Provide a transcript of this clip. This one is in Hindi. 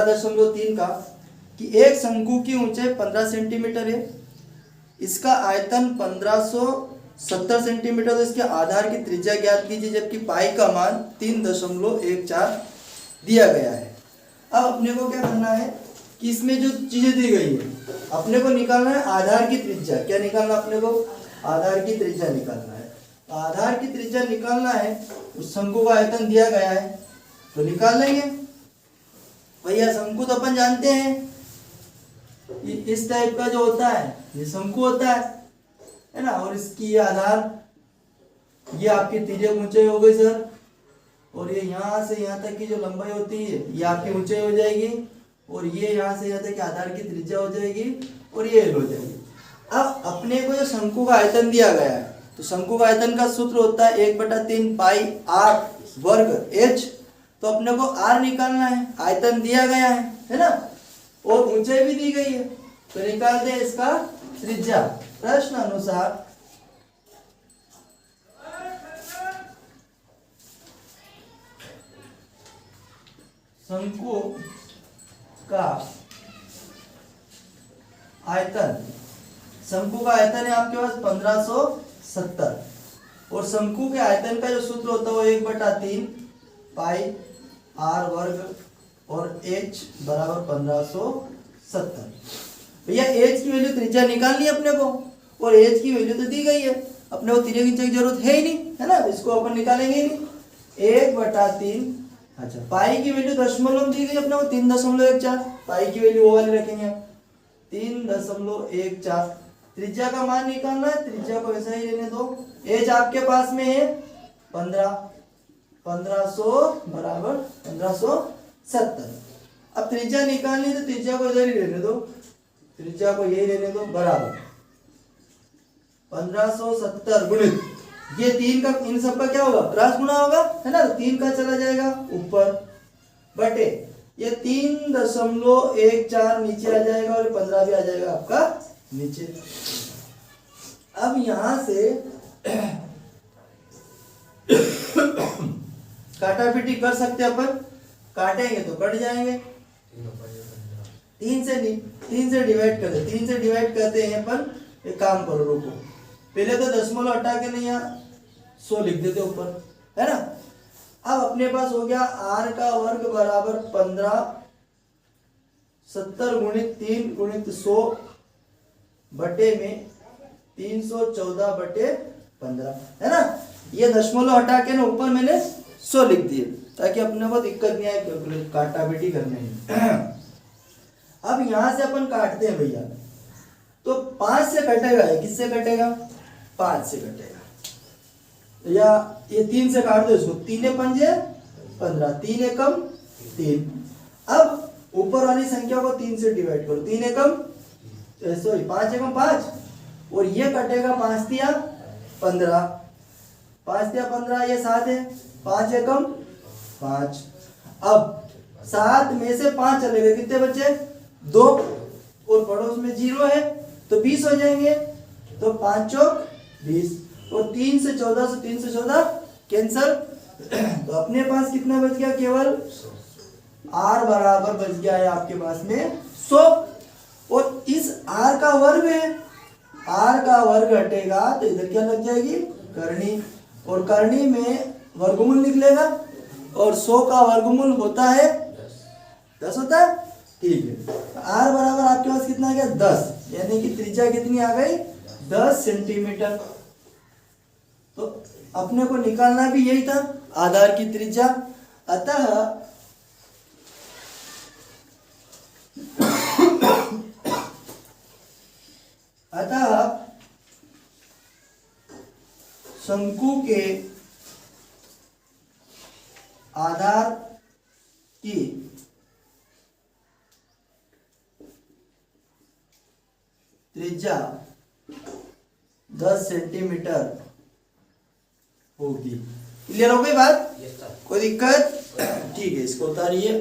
11.3 का कि एक शंकु की ऊंचाई 15 सेंटीमीटर है, इसका आयतन 1570 सेंटीमीटर, तो इसके आधार की त्रिज्या ज्ञात कीजिए, जबकि पाई का मान 3.14 दिया गया है। अब अपने को क्या करना है कि इसमें जो चीजें दी गई है अपने को निकालना है आधार की त्रिज्या। क्या निकालना अपने को? आधार की त्रिज्या निकालना है। आधार की त्रिज्या निकालना है, उस शंकु का आयतन दिया गया है तो निकाल लेंगे भैया। शंकु तो अपन जानते हैं इस टाइप का जो होता है ये शंकु होता है ना, और इसकी ये आधार, ये आपकी तिर्यक ऊंचाई हो गई सर, और ये यहाँ से यहाँ तक की जो लंबाई होती है ये आपकी ऊंचाई हो जाएगी, और ये यहाँ से यहाँ तक की आधार की त्रिज्या हो जाएगी, और ये एल हो जाएगी। अब अपने को जो शंकु का आयतन दिया गया है तो शंकु का आयतन का सूत्र होता है 1/3 पाई आर वर्ग एच। तो अपने को आर निकालना है, आयतन दिया गया है ना, और ऊंचाई भी दी गई है, तो निकालते हैं इसका त्रिज्या। प्रश्न अनुसार शंकु का आयतन, शंकु का आयतन है आपके पास 1570, और शंकु के आयतन का जो सूत्र होता है वो 1/3 पाई आर वर्ग और h बराबर 1570। भैया h की वैल्यू त्रिज्या निकालनी है अपने को, और h की वैल्यू तो दी गई है, अपने को तिर्यक ऊंचाई की जरूरत है ही नहीं, है ना, इसको अपन निकालेंगे ही नहीं। 1/3, अच्छा पाई की वैल्यू दशमलव दी गई अपने को 3.14, पाई की वैल्यू वो वाली रखेंगे आप 3.14। त्रिज्या का मान निकालना है, त्रिज्या को ऐसा ही लेने दो। h आपके पास में है 1500 बराबर 1570। अब त्रिज्या निकालनी तो त्रिज्या को इधर ही लेने दो, त्रिज्या को यही लेने दो, बराबर 1570 गुणित ये 3 का, इन सब का क्या होगा क्रॉस गुणा होगा, है ना, 3 का चला जाएगा ऊपर, बटे ये 3.14 नीचे आ जाएगा, और 15 भी आ जाएगा आपका नीचे। अब यहां से काटापीटी कर सकते हैं अपन, काटेंगे तो कट जाएंगे, 3 से डिवाइड करते, 3 से डिवाइड करते हैं अपन। एक काम करो, रुको, पहले तो दशमलव हटा के नहीं यहाँ 100 लिख देते ऊपर, है ना। अब अपने पास हो गया r का वर्ग बराबर 1570 गुणित 3 गुणित 100 बटे में 314/15, है ना। ये दशमलव हटा के ना ऊपर मैंने 100 लिख दिए ताकि अपने को दिक्कत नहीं आए काटापीटी करने में। अब यहां से अपन काटते हैं भैया, तो 5 से कटेगा, किससे कटेगा? 5 से कटेगा, या ये 3 से काट दो इसको, 3 पंजे 15, 3 एकम 3। अब ऊपर वाली संख्या को 3 से डिवाइड करो, 3 एकम सॉरी 5 एकम 5, और ये कटेगा 5 तिया 15, 5 तिया 15, ये 7 है, 5 एकम 5। अब 7 में से 5 चलेगा, कितने बचे? 2, और पड़ोस में 0 है तो 20 हो जाएंगे, तो 5 चौक 20, और 3 से 14 कैंसल। तो अपने पास कितना बच गया? केवल r बराबर बच गया है आपके पास में 100, और इस r का वर्ग है, r का वर्ग हटेगा तो इधर क्या लग जाएगी? करनी, और करनी में वर्गमूल निकलेगा, और 100 का वर्गमूल होता है 10 होता है, ठीक है। r बराबर आपके पास कितना आ गया? 10, यानी कि त्रिज्या कितनी आ गई? 10 सेंटीमीटर। तो अपने को निकालना भी यही था, आधार की त्रिज्या। अतः शंकु के आधार की त्रिज्या 10 सेंटीमीटर होगी। क्लियर हो गई बात? कोई दिक्कत? ठीक है, इसको उतारिए।